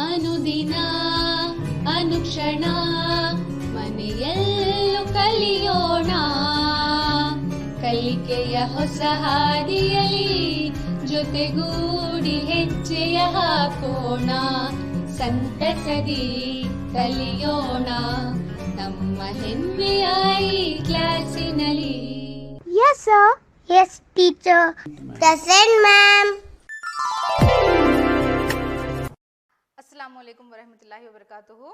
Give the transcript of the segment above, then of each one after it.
ಅನುದಿನ ಅನುಕ್ಷಣ ಮನೆಯಲ್ಲೂ ಕಲಿಯೋಣ, ಕಲಿಕೆಯ ಹೊಸ ಹಾದಿಯಲಿ ಜೊತೆಗೂಡಿ ಹೆಜ್ಜೆಯ ಹಾಕೋಣ, ಸಂತಸದಿ ಕಲಿಯೋಣ ನಮ್ಮ ಹೆಮ್ಮೆಯ ಈ ಕ್ಲಾಸಿನಲ್ಲಿ. Yes sir. Yes teacher. Present ma'am. अस्सलामुअलैकुम वरहमतुल्लाहि वबरकातुहू।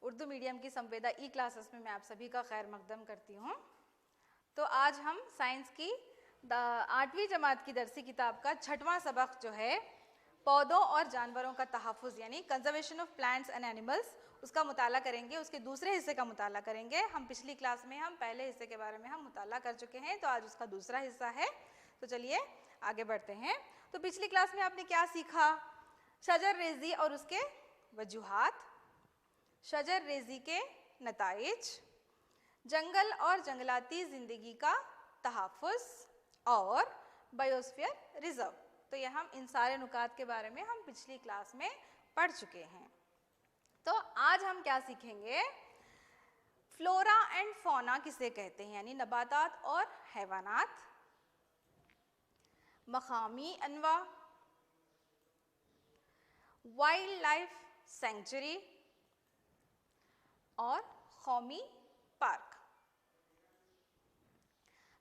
उर्दू मीडियम की संवेदा ई क्लासेस में मैं आप सभी का खैर मकदम करती हूँ। तो आज हम साइंस की 8वीं जमात की दरसी किताब का 6वां सबक जो है पौधों और जानवरों का तहफ़्फ़ुज़ यानी conservation of plants and animals, उसका मुताला करेंगे। उसके दूसरे हिस्से का मुताला करेंगे। हम पिछली क्लास में हम पहले हिस्से के बारे में हम मुताला कर चुके हैं, तो आज उसका दूसरा हिस्सा है। तो चलिए आगे बढ़ते हैं। तो पिछली क्लास में आपने क्या सीखा? शजर रेज़ी और उसके वजूहात, शजर रेज़ी के नताइज, जंगल और जंगलाती ज़िंदगी का तहफ़्फ़ुज़ और बायोस्फीयर रिज़र्व। तो ये हम इन सारे नुकात के बारे में हम पिछली क्लास में पढ़ चुके हैं। तो आज हम क्या सीखेंगे? फ्लोरा एंड फौना किसे कहते हैं, यानी नबातात और हैवानात, मकामी अनवा, वाइल्ड लाइफ सेंचुरी और कौमी पार्क।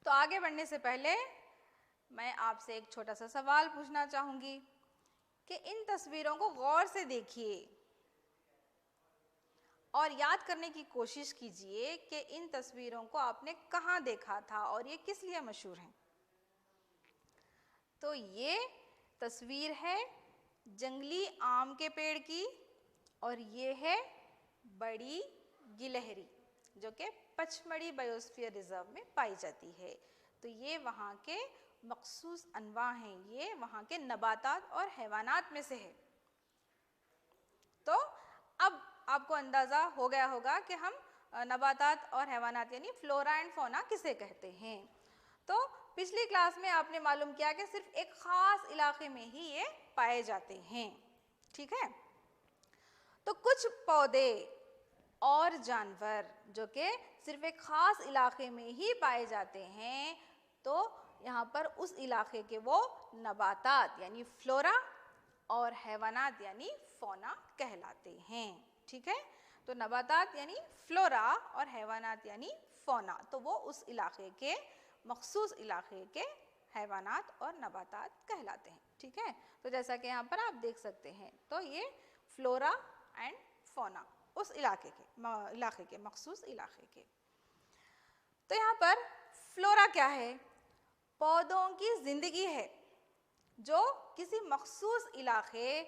तो आगे बढ़ने से पहले मैं आपसे एक छोटा सा सवाल पूछना चाहूंगी कि इन तस्वीरों को गौर से देखिए और याद करने की कोशिश कीजिए कि इन तस्वीरों को आपने कहाँ देखा था और ये किस लिए मशहूर हैं। तो ये तस्वीर है जंगली आम के पेड़ की और ये है बड़ी गिलहरी जो कि पचमढ़ी बायोस्फीयर रिजर्व में पाई जाती है। तो ये वहाँ के मखसूस अनवा हैं, ये वहाँ के नबातात और हैवानात में से है। तो अब आपको अंदाज़ा हो गया होगा कि हम नबातात और हैवानात यानी फ्लोरा एंड फौना किसे कहते हैं। तो पिछली क्लास में आपने मालूम किया कि सिर्फ एक ख़ास इलाके में ही ये पाए जाते हैं, ठीक है। तो कुछ पौधे और जानवर जो कि सिर्फ एक ख़ास इलाके में ही पाए जाते हैं, तो यहाँ पर उस इलाके के वो नबातात यानी फ्लोरा और हैवानात यानी फौना कहलाते हैं, ठीक है। तो नबातात यानी फ्लोरा और हैवानात यानी फौना, तो वो उस इलाके के मखसूस इलाके के हैवानात और नबातात कहलाते हैं, ठीक है। तो जैसा कि यहाँ पर आप देख सकते हैं, तो ये फ्लोरा एंड फौना उस इलाके के मखसूस इलाके के। तो यहाँ पर फ्लोरा क्या है? पौधों की ज़िंदगी है जो किसी मखसूस इलाके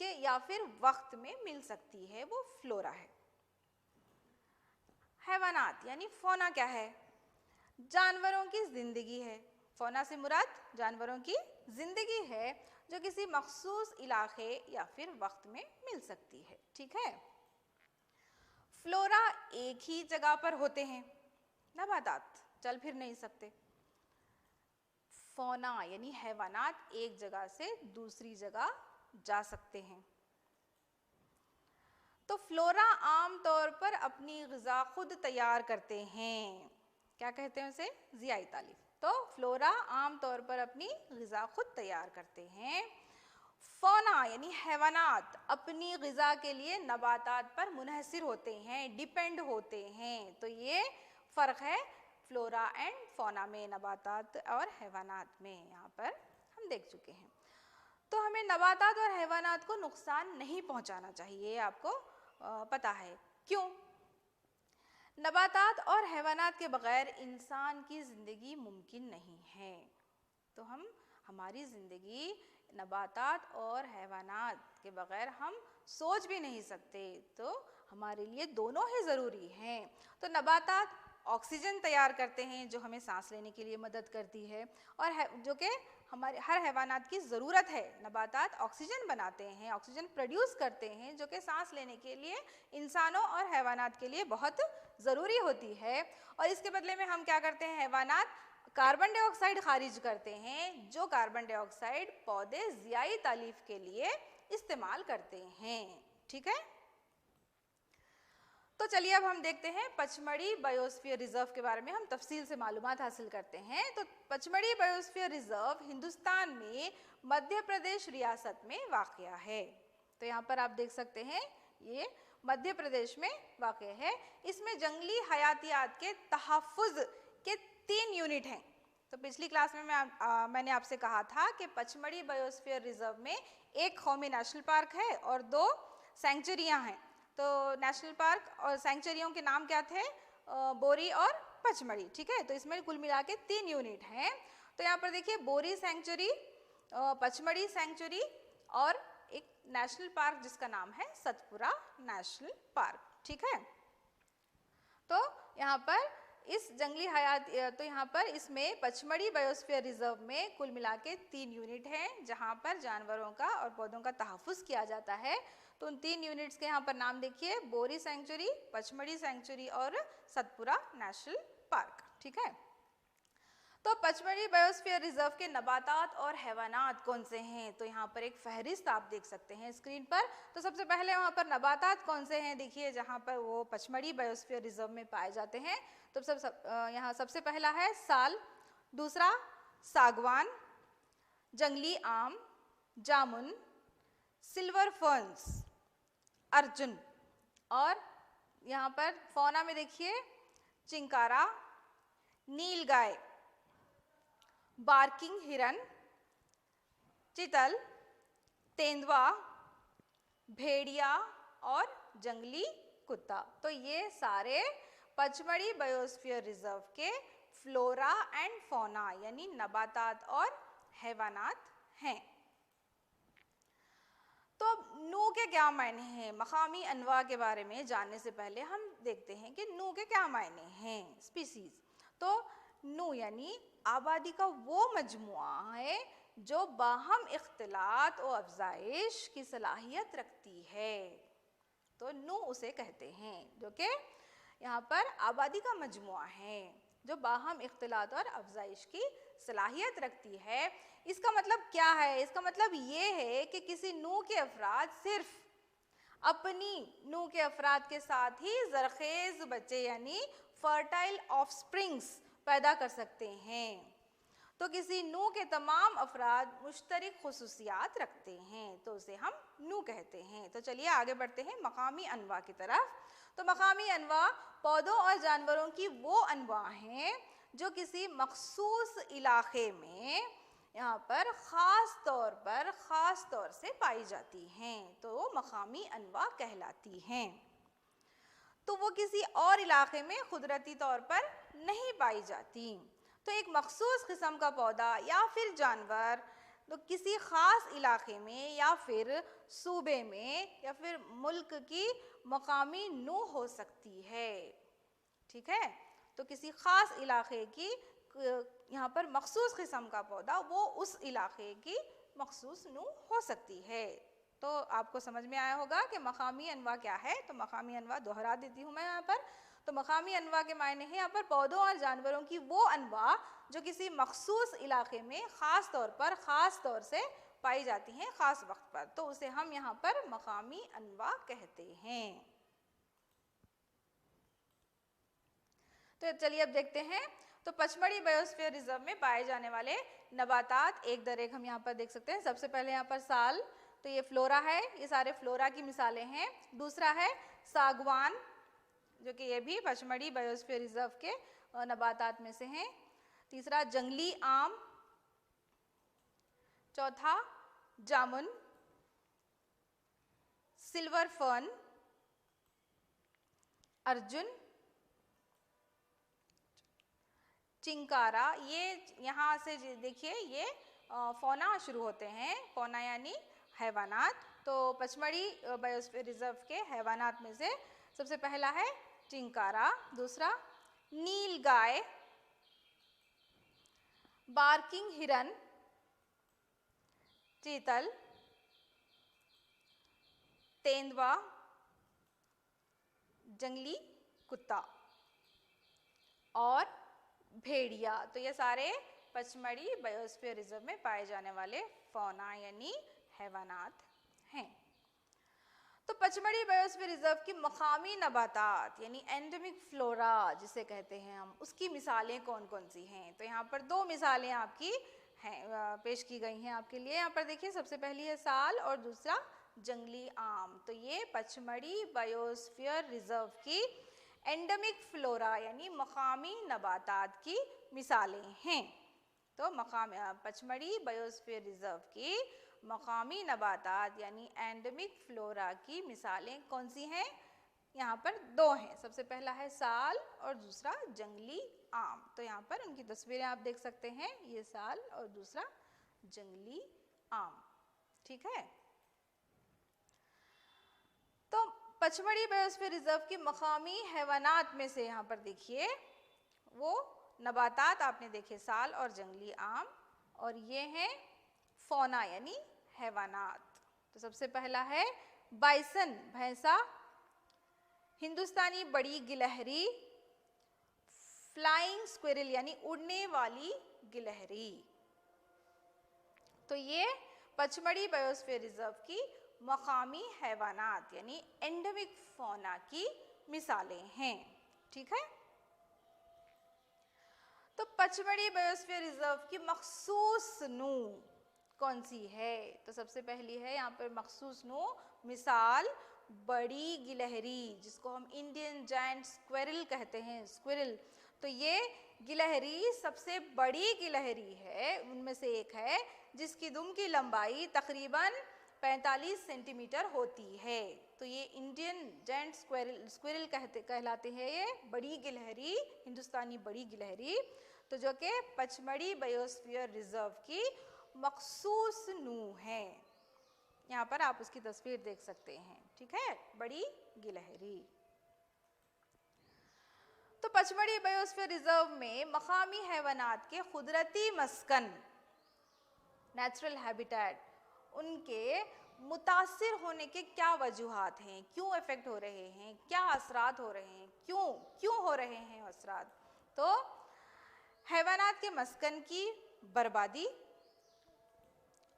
के या फिर वक्त में मिल सकती है, वो फ्लोरा है। हैवानात यानी फौना क्या है? जानवरों की ज़िंदगी है। फौना से मुराद जानवरों की ज़िंदगी है जो किसी मखसूस इलाके या फिर वक्त में मिल सकती है, ठीक है। फ्लोरा एक ही जगह पर होते हैं, नबातात चल फिर नहीं सकते। फौना यानी हैवानात एक जगह से दूसरी जगह जा सकते हैं। तो फ्लोरा आम तौर पर अपनी ग़िज़ा खुद तैयार करते हैं। क्या कहते हैं उसे? ज़ियाई तालीफ। तो फ्लोरा आम तौर पर अपनी ग़िज़ा खुद तैयार करते हैं। फौना यानी हैवानात अपनी ग़िज़ा के लिए नबातात पर मुनहसिर होते हैं, डिपेंड होते हैं। तो ये फ़र्क है फ्लोरा एंड फौना में, नबातात और हैवानात में, यहाँ पर हम देख चुके हैं। तो हमें नबातात और हैवानात को नुकसान नहीं पहुँचाना चाहिए, आपको पता है क्यों? नबातात और हैवानात के बग़ैर इंसान की ज़िंदगी मुमकिन नहीं है। तो हमारी ज़िंदगी नबातात और हैवानात के बग़ैर हम सोच भी नहीं सकते, तो हमारे लिए दोनों ही ज़रूरी हैं। तो नबातात ऑक्सीजन तैयार करते हैं जो हमें सांस लेने के लिए मदद करती है, और जो कि हमारे हर हैवानात की ज़रूरत है। नबातात ऑक्सीजन बनाते हैं, ऑक्सीजन प्रोड्यूस करते हैं जो कि सांस लेने के लिए इंसानों और हैवानात के लिए बहुत ज़रूरी होती है। और इसके बदले में हम क्या करते हैं? हैवानात कार्बन डाइऑक्साइड खारिज करते हैं, जो कार्बन डाइऑक्साइड पौधे ज़ियाई तालीफ के लिए इस्तेमाल करते हैं। ठीक है, तो चलिए अब हम देखते हैं पचमढ़ी बायोस्फीयर रिजर्व के बारे में हम तफसील से मालूमात हासिल करते हैं। तो पचमढ़ी बायोस्फीयर रिजर्व हिंदुस्तान में मध्य प्रदेश रियासत में वाक़या है। तो यहाँ पर आप देख सकते हैं ये मध्य प्रदेश में वाक़या है। इसमें जंगली हयातियात के तहफ़्फ़ुज़ के 3 यूनिट हैं। तो पिछली क्लास में मैंने आपसे कहा था कि पचमढ़ी बायोस्फीयर रिजर्व में एक कौमी नेशनल पार्क है और 2 सेंचुरियाँ हैं। तो नेशनल पार्क और सेंचुरियों के नाम क्या थे? बोरी और पचमढ़ी। ठीक है, तो इसमें कुल मिला के 3 यूनिट हैं। तो यहाँ पर देखिए बोरी सेंचुरी, पचमढ़ी सेंचुरी और एक नेशनल पार्क जिसका नाम है सतपुरा नेशनल पार्क। ठीक है, तो यहाँ पर इस जंगली हयात तो यहाँ पर इसमें पचमढ़ी बायोस्फीयर रिजर्व में कुल मिला के 3 यूनिट हैं जहाँ पर जानवरों का और पौधों का तहफ़्फ़ुज़ किया जाता है। तो उन 3 यूनिट्स के यहाँ पर नाम देखिए, बोरी सेंचुरी, पचमढ़ी सेंचुरी और सतपुरा नेशनल पार्क। ठीक है, तो पचमढ़ी बायोस्फीयर रिजर्व के नबातात और हैवानात कौन से हैं? तो यहाँ पर एक फहरिस्त आप देख सकते हैं स्क्रीन पर। तो सबसे पहले वहाँ पर नबातात कौन से हैं देखिए, जहाँ पर वो पचमढ़ी बायोस्फीयर रिजर्व में पाए जाते हैं। तो यहाँ सबसे पहला है साल, दूसरा सागवान, जंगली आम, जामुन, सिल्वर फर्न्स, अर्जुन, और यहाँ पर फौना में देखिए चिंकारा, नीलगाय, बार्किंग हिरन, चितल, तेंदुआ, भेड़िया और जंगली कुत्ता। तो ये सारे पचमढ़ी बायोस्फीयर रिजर्व के फ्लोरा एंड फौना यानी नबातात और हैवानात हैं। तो नू के क्या मायने हैं? मकामी अनवा के बारे में जानने से पहले हम देखते हैं कि नू के क्या मायने हैं, स्पीसीज। तो नू यानी आबादी का वो मजमुआ है जो बाहम इख्तिलात और अफजाइश की सलाहियत रखती है। तो नू उसे कहते हैं, जो कि यहाँ पर आबादी का मजमुआ है जो बाहम इख्तिलात और अफजाइश की सलाहियत रखती है। इसका मतलब क्या है? इसका मतलब ये है कि किसी नू के अफराद सिर्फ अपनी नू के अफराद के साथ ही ज़रखेज़ बच्चे यानी फर्टाइल ऑफस्प्रिंग्स पैदा कर सकते हैं। तो किसी नू के तमाम अफराद मुश्तरक खुसूसियात रखते हैं तो उसे हम नू कहते हैं। तो चलिए आगे बढ़ते हैं मकामी अनवा की तरफ। तो मकामी अनवा पौधों और जानवरों की वो अनवा हैं जो किसी मखसूस इलाके में यहाँ पर ख़ास तौर से पाई जाती हैं, तो मकामी अनवा कहलाती हैं। तो वो किसी और इलाके में कुदरती तौर पर नहीं पाई जाती। तो एक मखसूस किस्म का पौधा या फिर जानवर तो किसी ख़ास इलाके में या फिर सूबे में या फिर मुल्क की मकामी नू हो सकती है। ठीक है, तो किसी ख़ास इलाके की यहाँ पर मखसूस किस्म का पौधा वो उस इलाके की मखसूस नू हो सकती है। तो आपको समझ में आया होगा कि मकामी अनवा क्या है। तो मकामी अनवा दोहरा देती हूँ मैं यहाँ पर। तो मकामी अनवा के मायने हैं यहाँ पर पौधों और जानवरों की वो अनवा जो किसी मखसूस इलाके में ख़ास तौर से पाई जाती हैं ख़ास वक्त पर, तो उसे हम यहाँ पर मकामी अनवा कहते हैं। तो चलिए अब देखते हैं। तो पचमढ़ी बायोस्फीयर रिजर्व में पाए जाने वाले नबातात एक दर एक हम यहाँ पर देख सकते हैं। सबसे पहले यहाँ पर साल, तो ये फ्लोरा है, ये सारे फ्लोरा की मिसालें हैं। दूसरा है सागवान, जो कि ये भी पचमढ़ी बायोस्फीयर रिजर्व के नबातात में से हैं। तीसरा जंगली आम, चौथा जामुन, सिल्वर फर्न, अर्जुन, चिंकारा। ये यहाँ से देखिए ये फौना शुरू होते हैं, फौना यानी हैवानात। तो पचमढ़ी बायोस्फीयर रिजर्व के हैवानात में से सबसे पहला है चिंकारा, दूसरा नीलगाय, बार्किंग हिरन, चीतल, तेंदुआ, जंगली कुत्ता और भेड़िया। तो ये सारे पचमढ़ी बायोस्फीयर रिजर्व में पाए जाने वाले फौना यानी हैवानात हैं। तो पचमढ़ी बायोस्फीयर रिजर्व की मकामी नबातात यानी एंडेमिक फ्लोरा जिसे कहते हैं हम, उसकी मिसालें कौन कौन सी हैं? तो यहाँ पर दो मिसालें आपकी हैं, पेश की गई हैं आपके लिए। यहाँ पर देखिए, सबसे पहली है साल और दूसरा जंगली आम। तो ये पचमढ़ी बायोस्फीयर रिजर्व की एंडेमिक फ्लोरा यानी मकामी नबातात की मिसालें हैं। तो पचमढ़ी बायोस्फीयर रिजर्व की मकामी नबातात यानी एंडेमिक फ्लोरा की मिसालें कौन सी हैं? यहाँ पर दो हैं, सबसे पहला है साल और दूसरा जंगली आम। तो यहाँ पर उनकी तस्वीरें आप देख सकते हैं, ये साल और दूसरा जंगली आम। ठीक है, तो पचमढ़ी बायोस्फीयर रिजर्व की मकामी हैवानात में से यहाँ पर देखिए वो नबातात आपने देखे साल और जंगली आम, और ये हैं फौना यानी हैवानात। तो सबसे पहला है बाइसन भैंसा, हिंदुस्तानी बड़ी गिलहरी, फ्लाइंग स्क्विरल यानी उड़ने वाली गिलहरी। तो ये पचमढ़ी बायोस्फीयर रिजर्व की मकामी हैवानात यानी एंडेमिक फौना की मिसालें हैं। ठीक है, तो पचमढ़ी बायोस्फीयर रिजर्व की मखसूस नू कौन सी है? तो सबसे पहली है यहाँ पर मखसूस नू मिसाल बड़ी गिलहरी, जिसको हम इंडियन जायंट स्क्विरल कहते हैं, स्क्विरल। तो ये गिलहरी सबसे बड़ी गिलहरी है, उनमें से एक है, जिसकी दुम की लंबाई तकरीबन 45 सेंटीमीटर होती है। तो ये इंडियन जायंट स्क्विरल कहलाते हैं ये बड़ी गिलहरी, हिंदुस्तानी बड़ी गिलहरी। तो जो कि पचमढ़ी बायोस्फीयर रिजर्व की मखसूस नू है। यहाँ पर आप उसकी तस्वीर देख सकते हैं। ठीक है, बड़ी गिलहरी। तो पचमढ़ी बायोस्फीयर रिजर्व में मकामी हैवानात के कुदरती मस्कन नेचुरल हैबिटेट, उनके मुतासिर होने के क्या वजूहात हैं, क्यों इफेक्ट हो रहे हैं, क्या असरात हो रहे हैं, क्यों हो रहे हैं असरात? तो हैवानात के मस्कन की बर्बादी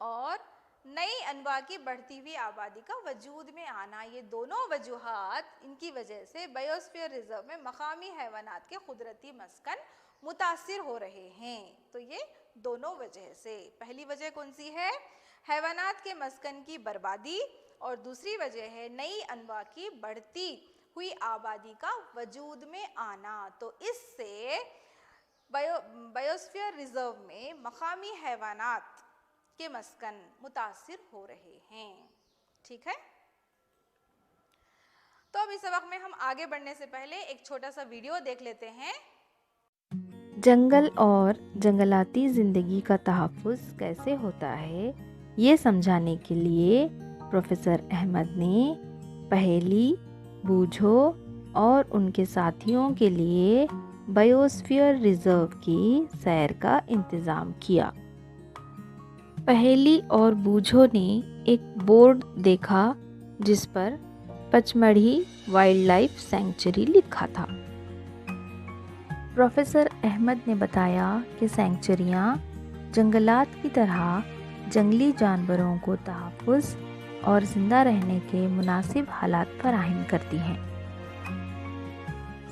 और नई अनवा की बढ़ती हुई आबादी का वजूद में आना, ये दोनों वजूहात, इनकी वजह से बायोस्फीयर रिजर्व में मकामी हैवानात के कुदरती मस्कन मुतासिर हो रहे हैं। तो ये दोनों वजह से, पहली वजह कौन सी है? हैवानात के मस्कन की बर्बादी, और दूसरी वजह है नई अनवा की बढ़ती हुई आबादी का वजूद में आना। तो इससे बायोस्फीयर रिजर्व में मकामी हैवानात के मस्कन मुतासिर हो रहे हैं। ठीक है, तो अब इस सबक में हम आगे बढ़ने से पहले एक छोटा सा वीडियो देख लेते हैं। जंगल और जंगलाती ज़िंदगी का तहफ़्फ़ुज़ कैसे होता है, ये समझाने के लिए प्रोफेसर अहमद ने पहेली, बूझो और उनके साथियों के लिए बायोस्फीयर रिजर्व की सैर का इंतज़ाम किया। पहेली और बूझो ने एक बोर्ड देखा जिस पर पचमढ़ी वाइल्ड लाइफ सेंचुरी लिखा था। प्रोफेसर अहमद ने बताया कि सेंचुरियाँ जंगलात की तरह जंगली जानवरों को तहफ़्फ़ुज़ और ज़िंदा रहने के मुनासिब हालात फराहम करती हैं।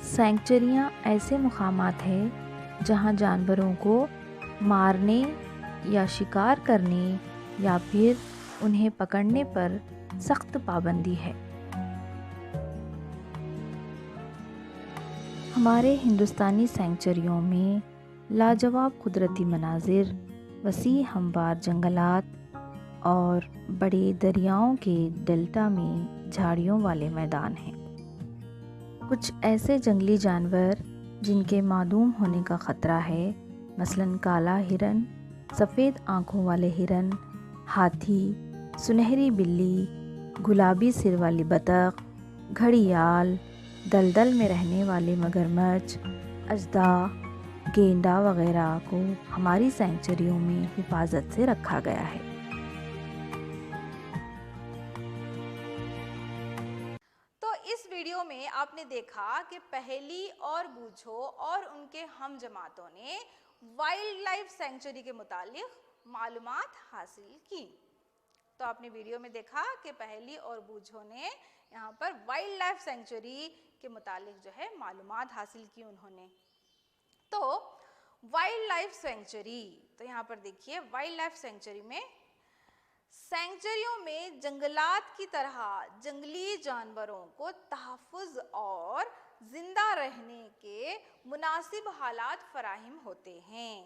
सेंचुरियाँ ऐसे मुकामात हैं जहाँ जानवरों को मारने या शिकार करने या फिर उन्हें पकड़ने पर सख्त पाबंदी है। हमारे हिंदुस्तानी सेंचुरियों में लाजवाब कुदरती मनाजिर, वसी हमवार जंगलात और बड़े दरियाओं के डेल्टा में झाड़ियों वाले मैदान हैं। कुछ ऐसे जंगली जानवर जिनके मादूम होने का ख़तरा है, मसलन काला हिरन, सफ़ेद आँखों वाले हिरन, हाथी, सुनहरी बिल्ली, गुलाबी सिर वाली बतख, घड़ियाल, दलदल में रहने वाले मगरमच्छ, अजदा, गेंडा वगैरह को हमारी सेंचुरियों में हिफाजत से रखा गया है। तो इस वीडियो में आपने देखा कि पहेली और बूझो और उनके हम जमातों ने वाइल्ड लाइफ सेंचुरी के मुतालिक मालूमात हासिल की। तो आपने वीडियो में देखा कि पहेली और बूझो ने यहाँ पर वाइल्ड लाइफ सेंचुरी के मुतालिक जो है मालूमात हासिल की उन्होंने। तो वाइल्ड लाइफ सेंचुरी, तो यहाँ पर देखिए वाइल्ड लाइफ सेंचुरी में सेंचुरियों में जंगलात की तरह जंगली जानवरों को तहफ़्फ़ुज़ और ज़िंदा रहने के मुनासिब हालात फराहिम होते हैं।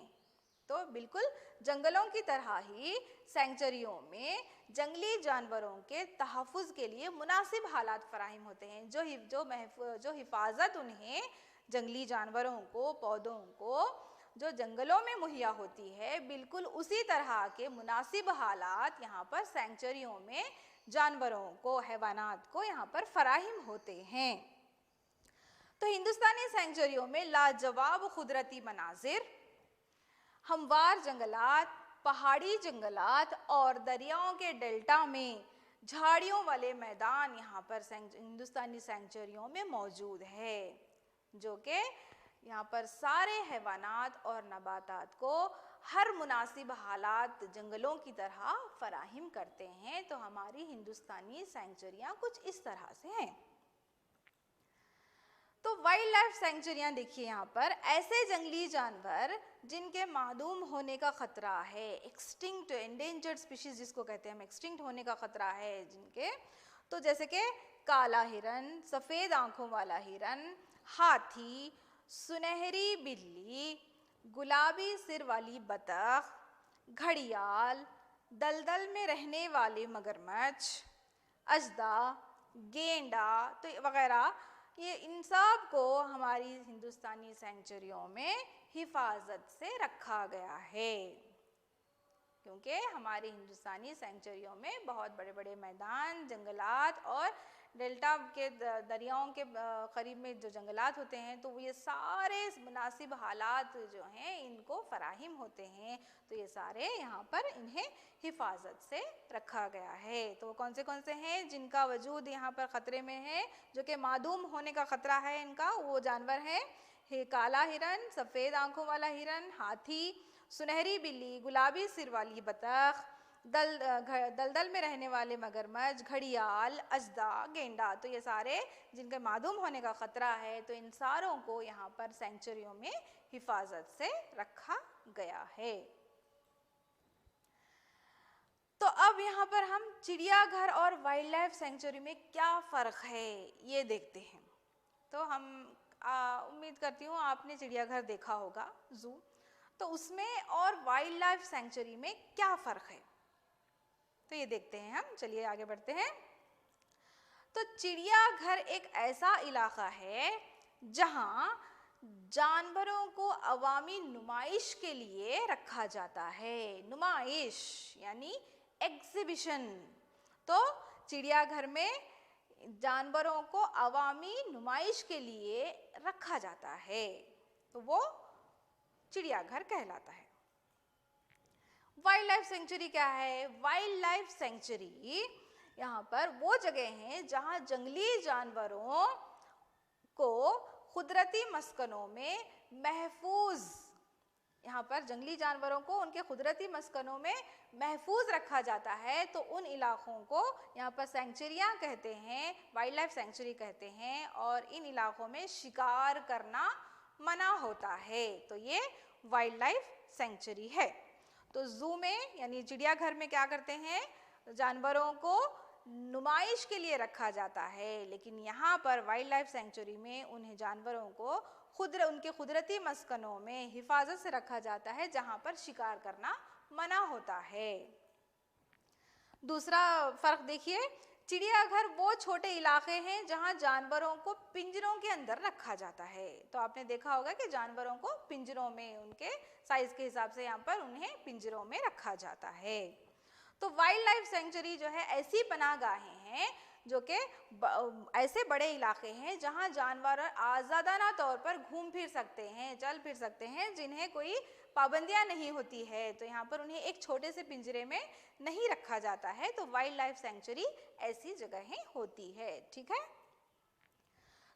तो बिल्कुल जंगलों की तरह ही सेंचुरियों में जंगली जानवरों के तहफ़्फ़ुज़ के लिए मुनासिब हालात फराहिम होते हैं। जो हिफाजत उन्हें जंगली जानवरों को, पौधों को जो जंगलों में मुहैया होती है, बिल्कुल उसी तरह के मुनासिब हालात यहाँ पर सेंचुरियों में जानवरों को, हैवानात को यहाँ पर फराहिम होते हैं। तो हिंदुस्तानी सेंचुरियों में लाजवाब कुदरती मनाजिर, हमवार जंगलात, पहाड़ी जंगलात और दरियाओं के डेल्टा में झाड़ियों वाले मैदान यहाँ पर हिंदुस्तानी सेंचुरियों में मौजूद है, जो कि यहाँ पर सारे हैवानात और नबातात को हर मुनासिब हालात जंगलों की तरह फराहिम करते हैं। तो हमारी हिंदुस्तानी सेंचुरियाँ कुछ इस तरह से हैं। तो वाइल्ड लाइफ सेंचुरियाँ देखिए, यहाँ पर ऐसे जंगली जानवर जिनके मादूम होने का ख़तरा है, एक्सटिंक्ट, एंडेंजर्ड स्पीशीज़ जिसको कहते हैं हम, एक्सटिंक्ट होने का ख़तरा है जिनके, तो जैसे कि काला हिरन, सफ़ेद आँखों वाला हिरन, हाथी, सुनहरी बिल्ली, गुलाबी सिर वाली बतख, घड़ियाल, दलदल में रहने वाले मगरमच्छ, अजदा, गेंडा तो वगैरह, ये इन सब को हमारी हिंदुस्तानी सेंचुरियों में हिफाजत से रखा गया है, क्योंकि हमारी हिंदुस्तानी सेंचुरियों में बहुत बड़े बड़े मैदान, जंगलात और डेल्टा के दरियाओं के करीब में जो जंगलात होते हैं, तो ये सारे मुनासिब हालात जो हैं इनको फराहिम होते हैं। तो ये सारे यहाँ पर इन्हें हिफाजत से रखा गया है। तो कौन से हैं जिनका वजूद यहाँ पर ख़तरे में है, जो कि मादूम होने का ख़तरा है इनका, वो जानवर हैं काला हिरन, सफ़ेद आँखों वाला हिरन, हाथी, सुनहरी बिल्ली, गुलाबी सिर वाली बतख, दलदल में रहने वाले मगरमच्छ, घड़ियाल, अजदा, गेंडा। तो ये सारे जिनके मादूम होने का ख़तरा है, तो इन सारों को यहाँ पर सेंचुरियों में हिफाजत से रखा गया है। तो अब यहाँ पर हम चिड़ियाघर और वाइल्ड लाइफ सेंचुरी में क्या फ़र्क है ये देखते हैं। तो हम उम्मीद करती हूँ आपने चिड़ियाघर देखा होगा, ज़ू, तो उसमें और वाइल्ड लाइफ सेंचुरी में क्या फ़र्क है, तो ये देखते हैं हम। चलिए आगे बढ़ते हैं। तो चिड़ियाघर एक ऐसा इलाका है जहां जानवरों को अवामी नुमाइश के लिए रखा जाता है। नुमाइश यानी एग्जिबिशन। तो चिड़ियाघर में जानवरों को अवामी नुमाइश के लिए रखा जाता है, तो वो चिड़ियाघर कहलाता है। वाइल्ड लाइफ सेंचुरी क्या है? वाइल्ड लाइफ सेंचुरी यहाँ पर वो जगह हैं जहाँ जंगली जानवरों को कुदरती मस्कनों में महफूज, यहाँ पर जंगली जानवरों को उनके कुदरती मस्कनों में महफूज रखा जाता है। तो उन इलाकों को यहाँ पर सेंचुरियाँ कहते हैं, वाइल्ड लाइफ सेंचुरी कहते हैं। और इन इलाकों में शिकार करना मना होता है, तो ये वाइल्ड लाइफ सेंचुरी है। तो ज़ू में यानी चिड़ियाघर में क्या करते हैं, जानवरों को नुमाइश के लिए रखा जाता है, लेकिन यहाँ पर वाइल्ड लाइफ सेंचुरी में उन्हें जानवरों को उनके कुदरती मस्कनों में हिफाजत से रखा जाता है, जहाँ पर शिकार करना मना होता है। दूसरा फ़र्क देखिए, चिड़ियाघर वो छोटे इलाके हैं जहाँ जानवरों को पिंजरों के अंदर रखा जाता है। तो आपने देखा होगा कि जानवरों को पिंजरों में उनके साइज के हिसाब से यहाँ पर उन्हें पिंजरों में रखा जाता है। तो वाइल्ड लाइफ सेंचुरी जो है ऐसी पनाहगाहें हैं जो कि ऐसे बड़े इलाके हैं जहाँ जानवर आज़ादाना तौर पर घूम फिर सकते हैं, चल फिर सकते हैं, जिन्हें कोई पाबंदियां नहीं होती है। तो यहाँ पर उन्हें एक छोटे से पिंजरे में नहीं रखा जाता है। तो वाइल्ड लाइफ सेंचुरी ऐसी जगहें होती है, ठीक है।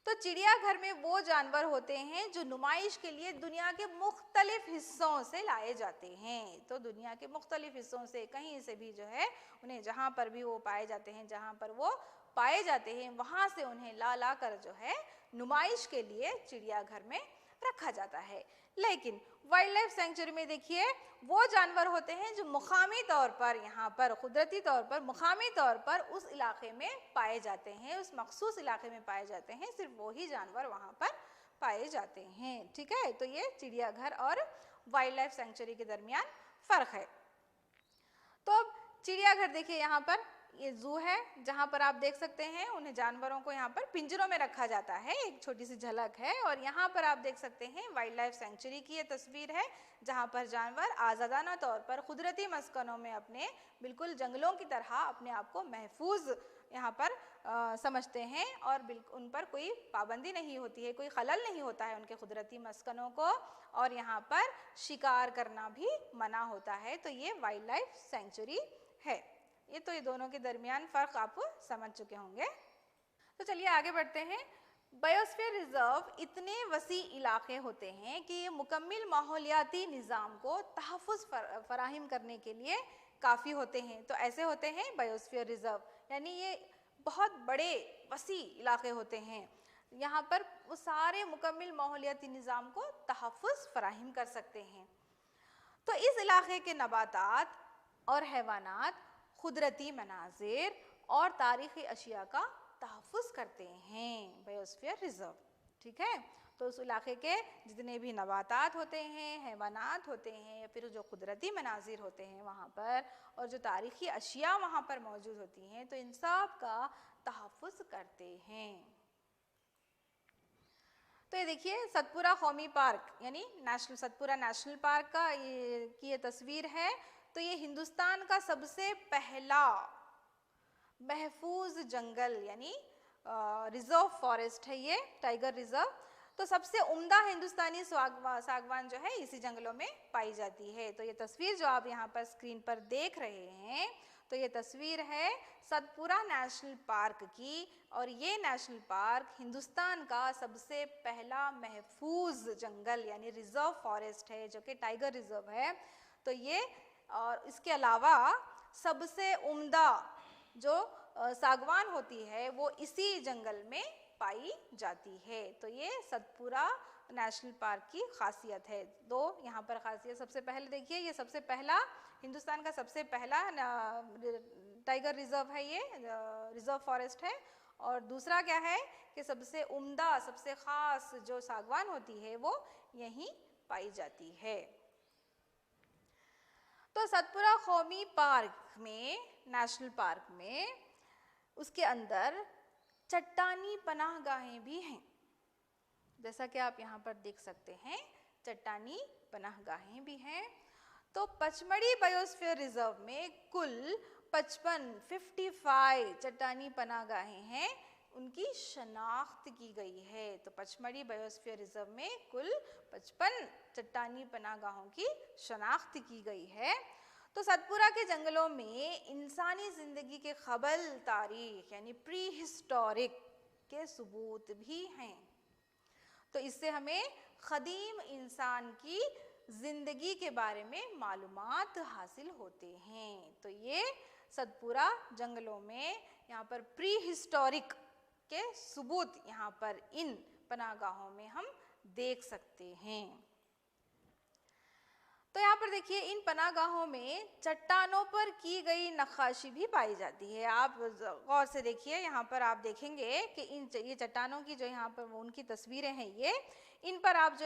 तो चिड़ियाघर में वो जानवर होते हैं जो नुमाइश के लिए दुनिया के मुख्तलिफ हिस्सों से लाए जाते हैं। तो दुनिया के मुख्तलिफ हिस्सों से कहीं से भी जो है उन्हें जहाँ पर भी वो पाए जाते हैं, जहाँ पर वो पाए जाते हैं वहाँ से उन्हें ला ला कर जो है नुमाइश के लिए चिड़ियाघर में रखा जाता है। लेकिन वाइल्ड लाइफ सेंचुरी में देखिए वो जानवर होते हैं जो मुकामी तौर पर, यहाँ पर कुदरती तौर पर, मुकामी तौर पर उस इलाके में पाए जाते हैं, उस मखसूस इलाके में पाए जाते हैं, सिर्फ वो ही जानवर वहाँ पर पाए जाते हैं। ठीक है, तो ये चिड़ियाघर और वाइल्ड लाइफ सेंचुरी के दरमियान फ़र्क है। तो अब चिड़ियाघर देखिए, यहाँ पर ये जू है जहाँ पर आप देख सकते हैं उन्हें जानवरों को यहाँ पर पिंजरों में रखा जाता है, एक छोटी सी झलक है। और यहाँ पर आप देख सकते हैं वाइल्ड लाइफ सेंचुरी की ये तस्वीर है जहाँ पर जानवर आज़ादाना तौर पर कुदरती मस्कनों में अपने बिल्कुल जंगलों की तरह अपने आप को महफूज यहाँ पर समझते हैं और बिल्कुल उन पर कोई पाबंदी नहीं होती है, कोई खलल नहीं होता है उनके कुदरती मस्कनों को, और यहाँ पर शिकार करना भी मना होता है। तो ये वाइल्ड लाइफ सेंचुरी है। ये दोनों के दरमियान फ़र्क आप समझ चुके होंगे। तो चलिए आगे बढ़ते हैं। बायोस्फीयर रिजर्व इतने वसी इलाके होते हैं कि ये मुकम्मल माहौलियाती निज़ाम को तहफ़्फ़ुज़ फराहम करने के लिए काफ़ी होते हैं। तो ऐसे होते हैं बायोस्फीयर रिजर्व, यानी ये बहुत बड़े वसी इलाके होते हैं, यहाँ पर वो सारे मुकम्मल माहौलियाती निज़ाम को तहफ़्फ़ुज़ फराहम कर सकते हैं। तो इस इलाके के नबातात और हैवानात कुदरती मनाजिर और तारीख़ी अशिया का तहफ़्फ़ुज़ करते हैं बायोस्फीयर रिजर्व। ठीक है, तो उस इलाके के जितने भी नबातात होते हैं, हैवानात होते हैं, या फिर जो कुदरती मनाजिर होते हैं वहाँ पर, और जो तारीख़ी अशिया वहाँ पर मौजूद होती हैं, तो इन सब का तहफ़्फ़ुज़ करते हैं। तो ये देखिए सतपुरा कौमी पार्क यानी सतपुरा नेशनल पार्क का ये तस्वीर है। तो ये हिंदुस्तान का सबसे पहला महफूज जंगल यानी रिजर्व फॉरेस्ट है, ये टाइगर रिजर्व। तो सबसे उम्दा हिंदुस्तानी सागवान जो है इसी जंगलों में पाई जाती है। तो ये तस्वीर जो आप यहाँ पर स्क्रीन पर देख रहे हैं, तो ये तस्वीर है सतपुरा नेशनल पार्क की, और ये नेशनल पार्क हिंदुस्तान का सबसे पहला महफूज जंगल यानी रिजर्व फॉरेस्ट है, जो कि टाइगर रिजर्व है। तो ये और इसके अलावा सबसे उम्दा जो सागवान होती है वो इसी जंगल में पाई जाती है। तो ये सतपुरा नेशनल पार्क की खासियत है। दो यहाँ पर खासियत, सबसे पहले देखिए ये सबसे पहला हिंदुस्तान का सबसे पहला टाइगर रिजर्व है, ये रिजर्व फॉरेस्ट है। और दूसरा क्या है कि सबसे उम्दा, सबसे ख़ास जो सागवान होती है वो यहीं पाई जाती है। तो सतपुरा कौमी पार्क में, नेशनल पार्क में, उसके अंदर चट्टानी पनाहगाहें भी हैं, जैसा कि आप यहाँ पर देख सकते हैं, चट्टानी पनाहगाहें भी हैं। तो पचमढ़ी बायोस्फीयर रिजर्व में कुल 55 चट्टानी पनाहगाहें हैं, उनकी शनाख्त की गई है। तो पचमढ़ी बायोस्फीयर रिजर्व में कुल 55 चट्टानी पनाहगाहों की शनाख्त की गई है। तो सतपुरा के जंगलों में इंसानी ज़िंदगी के क़बल तारीख़ यानी प्री हिस्टोरिक के सबूत भी हैं। तो इससे हमें क़दीम इंसान की ज़िंदगी के बारे में मालूमात हासिल होते हैं। तो ये सतपुरा जंगलों में यहाँ पर प्री हिस्टोरिक के सबूत यहाँ पर इन पनाहगाहों में हम देख सकते हैं। तो यहाँ पर देखिए इन पनाहगाहों में चट्टानों पर की गई नक्काशी भी पाई जाती है। आप गौर से देखिए, यहाँ पर आप देखेंगे कि ये चट्टानों की जो यहाँ पर उनकी तस्वीरें हैं, इन पर आप जो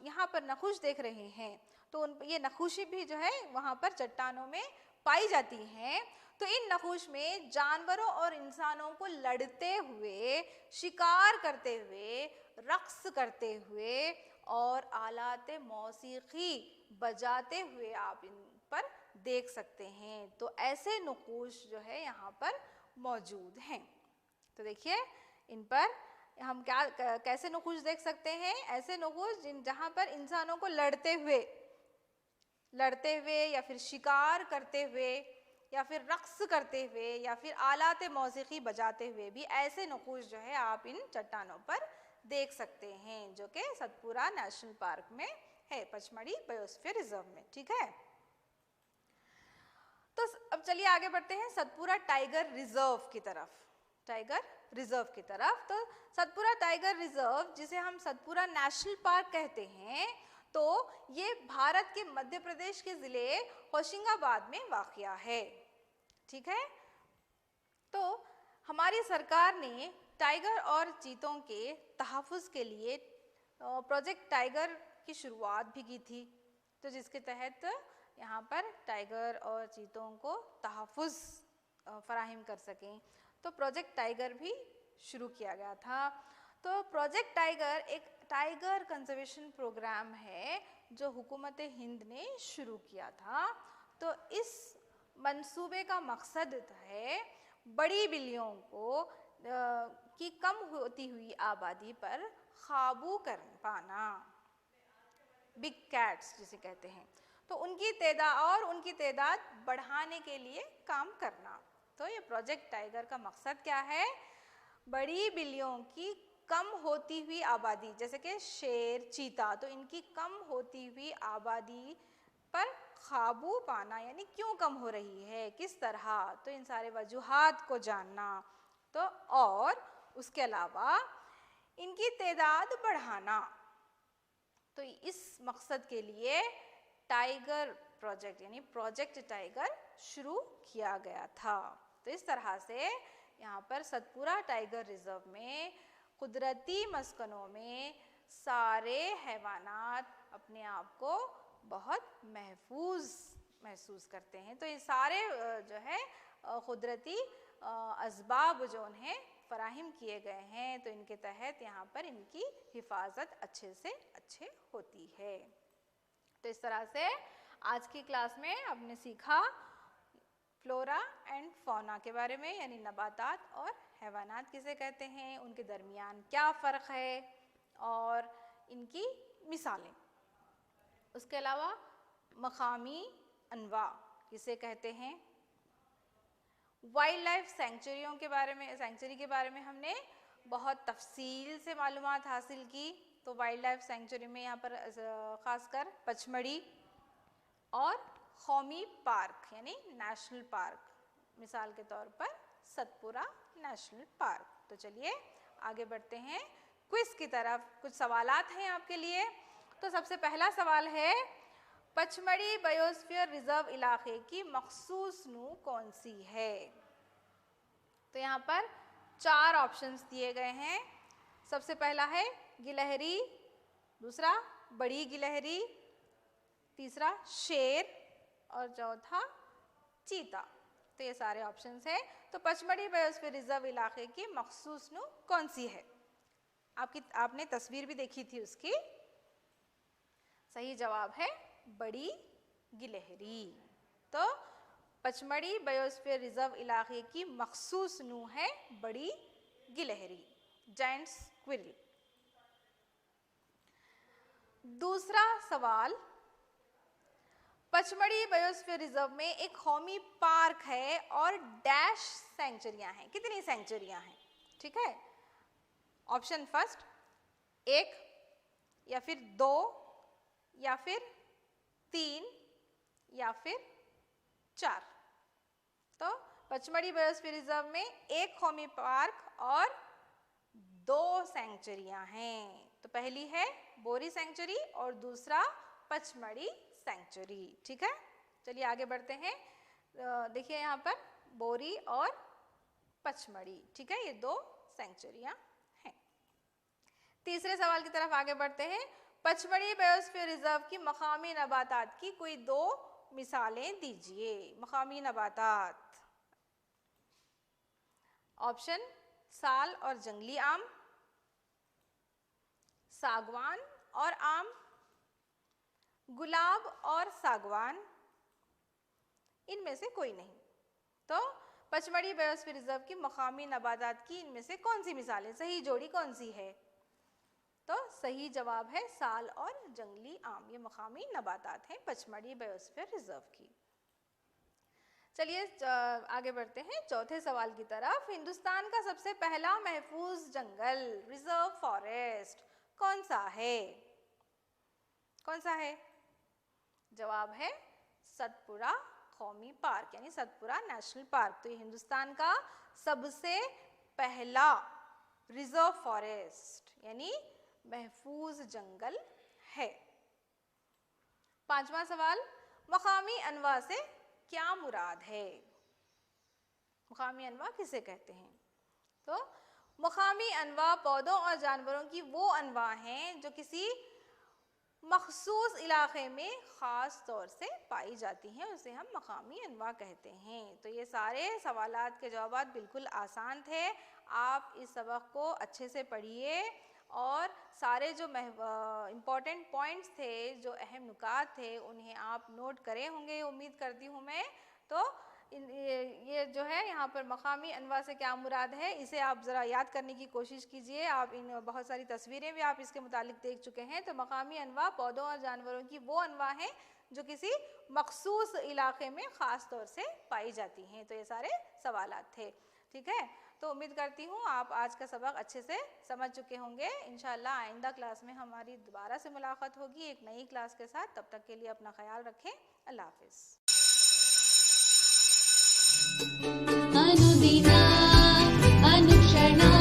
यहाँ पर नक्कुश देख रहे हैं, तो ये नक्कुशी भी जो है वहाँ पर चट्टानों में पाई जाती हैं। तो इन नक्कुश में जानवरों और इंसानों को लड़ते हुए, शिकार करते हुए, रक्स करते हुए और आलाते मौसीकी बजाते हुए आप इन पर देख सकते हैं। तो ऐसे नक्कुश जो है यहाँ पर मौजूद हैं। तो देखिए इन पर हम कैसे नक्कुश देख सकते हैं, ऐसे नक्कुश जहाँ पर इंसानों को लड़ते हुए या फिर शिकार करते हुए या फिर रक्स करते हुए या फिर आलाते मौसीकी बजाते हुए भी ऐसे नकूश जो है आप इन चट्टानों पर देख सकते हैं, जो कि सतपुरा नेशनल पार्क में है, पचमढ़ी बायोस्फीयर रिजर्व में। ठीक है, तो अब चलिए आगे बढ़ते हैं सतपुरा टाइगर रिजर्व की तरफ। टाइगर रिजर्व की तरफ, तो सतपुरा टाइगर रिजर्व जिसे हम सतपुरा नेशनल पार्क कहते हैं, तो ये भारत के मध्य प्रदेश के ज़िले होशंगाबाद में वाक़या है। ठीक है, तो हमारी सरकार ने टाइगर और चीतों के तहफ़्फ़ुज़ के लिए प्रोजेक्ट टाइगर की शुरुआत भी की थी, तो जिसके तहत यहाँ पर टाइगर और चीतों को तहफ़्फ़ुज़ फराहम कर सकें, तो प्रोजेक्ट टाइगर भी शुरू किया गया था। तो प्रोजेक्ट टाइगर एक टाइगर कंजर्वेशन प्रोग्राम है जो हुकूमत हिंद ने शुरू किया था। तो इस मंसूबे का मकसद है बड़ी बिल्लियों को की कम होती हुई आबादी पर काबू कर पाना, बिग कैट्स जिसे कहते हैं, तो उनकी तादाद बढ़ाने के लिए काम करना। तो ये प्रोजेक्ट टाइगर का मकसद क्या है? बड़ी बिल्लियों की कम होती हुई आबादी, जैसे कि शेर, चीता, तो इनकी कम होती हुई आबादी पर काबू पाना, यानी क्यों कम हो रही है, किस तरह, तो इन सारे वजूहात को जानना। तो और उसके अलावा इनकी तादाद बढ़ाना, तो इस मकसद के लिए टाइगर प्रोजेक्ट यानी प्रोजेक्ट टाइगर शुरू किया गया था। तो इस तरह से यहाँ पर सतपुरा टाइगर रिजर्व में कुदरती मस्कनों में सारे हैवानात अपने आप को बहुत महफूज महसूस करते हैं। तो ये सारे जो है कुदरती असबाब जो हैं फराहम किए गए हैं, तो इनके तहत यहाँ पर इनकी हिफाजत अच्छे से अच्छे होती है। तो इस तरह से आज की क्लास में आपने सीखा फ्लोरा एंड फौना के बारे में, यानी नबातात और हैवानात किसे कहते हैं, उनके दरमियान क्या फ़र्क है और इनकी मिसालें। उसके अलावा मकामी अनवा किसे कहते हैं, वाइल्ड लाइफ सेंचुरी के बारे में हमने बहुत तफसील से मालूमात हासिल की। तो वाइल्ड लाइफ सेंचुरी में यहाँ पर ख़ासकर पचमढ़ी और कौमी पार्क यानी नेशनल पार्क, मिसाल के तौर पर सतपुरा नेशनल पार्क। तो चलिए आगे बढ़ते हैं क्विज की तरफ। कुछ सवालात हैं आपके लिए। तो सबसे पहला सवाल है, पचमढ़ी बायोस्फीयर रिजर्व इलाके की मखसूस नू कौन सी है? तो यहाँ पर 4 ऑप्शंस दिए गए हैं। सबसे पहला है गिलहरी, दूसरा बड़ी गिलहरी, तीसरा शेर और चौथा चीता। तो ये सारे ऑप्शंस हैं। तो पचमढ़ी बायोस्फीयर रिजर्व इलाके की मखसूस नू कौन सी है? आपने तस्वीर भी देखी थी उसकी। सही जवाब है बड़ी गिलहरी। तो पचमढ़ी बायोस्फीयर रिजर्व इलाके की मखसूस नू है बड़ी गिलहरी, जायंट स्क्विरल। दूसरा सवाल, पचमढ़ी बायोस्फीयर रिजर्व में एक कौमी पार्क है और डैश सेंचुरियां हैं। कितनी सेंचुरियां हैं? ठीक है, ऑप्शन फर्स्ट 1 या फिर 2 या फिर 3 या फिर 4। तो पचमढ़ी बायोस्फीयर रिजर्व में एक कौमी पार्क और 2 सेंचुरियां हैं। तो पहली है बोरी सेंचुरी और दूसरा पचमढ़ी सेंचुरी। ठीक है, चलिए आगे बढ़ते हैं। देखिए यहाँ पर बोरी और पचमढ़ी, ठीक है, ये 2 सेंचुरियां हैं। तीसरे सवाल की तरफ आगे बढ़ते हैं। पचमढ़ी बायोस्फीयर रिजर्व की मकामी नबातात की कोई 2 मिसालें दीजिए। मकामी नबातात, ऑप्शन साल और जंगली आम, सागवान और आम, गुलाब और सागवान, इनमें से कोई नहीं। तो पचमढ़ी बायोस्फीयर रिजर्व की मकामी नबातात की इनमें से कौन सी मिसालें, सही जोड़ी कौन सी है? तो सही जवाब है साल और जंगली आम। ये मकामी नबातात हैं पचमढ़ी बायोस्फीयर रिजर्व की। चलिए आगे बढ़ते हैं चौथे सवाल की तरफ। हिंदुस्तान का सबसे पहला महफूज जंगल रिजर्व फॉरेस्ट कौन सा है? कौन सा है? जवाब है सतपुड़ा कौमी पार्क यानी सतपुड़ा नेशनल पार्क। तो ये हिंदुस्तान का सबसे पहला रिजर्व फॉरेस्ट यानी महफूज जंगल है। पांचवा सवाल, मकामी अनवा से क्या मुराद है? मकामी अनवा किसे कहते हैं? तो मकामी अनवा पौधों और जानवरों की वो अनवा हैं जो किसी मखसूस इलाके में ख़ास तौर से पाई जाती हैं, उसे हम मकामी अनवा कहते हैं। तो ये सारे सवालात के जवाब बिल्कुल आसान थे। आप इस सबक को अच्छे से पढ़िए और सारे जो इम्पॉर्टेंट पॉइंट्स थे, जो अहम नुकात थे, उन्हें आप नोट करे होंगे, उम्मीद करती हूँ मैं। तो ये जो है यहाँ पर मकामी अनवा से क्या मुराद है, इसे आप ज़रा याद करने की कोशिश कीजिए। आप इन बहुत सारी तस्वीरें भी आप इसके मुतालिक देख चुके हैं। तो मकामी अनवा पौधों और जानवरों की वो अनवा हैं जो किसी मखसूस इलाके में ख़ास तौर से पाई जाती हैं। तो ये सारे सवालात थे, ठीक है। तो उम्मीद करती हूँ आप आज का सबक अच्छे से समझ चुके होंगे। इंशाअल्लाह आइंदा क्लास में हमारी दोबारा से मुलाकात होगी एक नई क्लास के साथ। तब तक के लिए अपना ख्याल रखें। अल्लाह हाफिज़। अनुदिना अनुक्षणा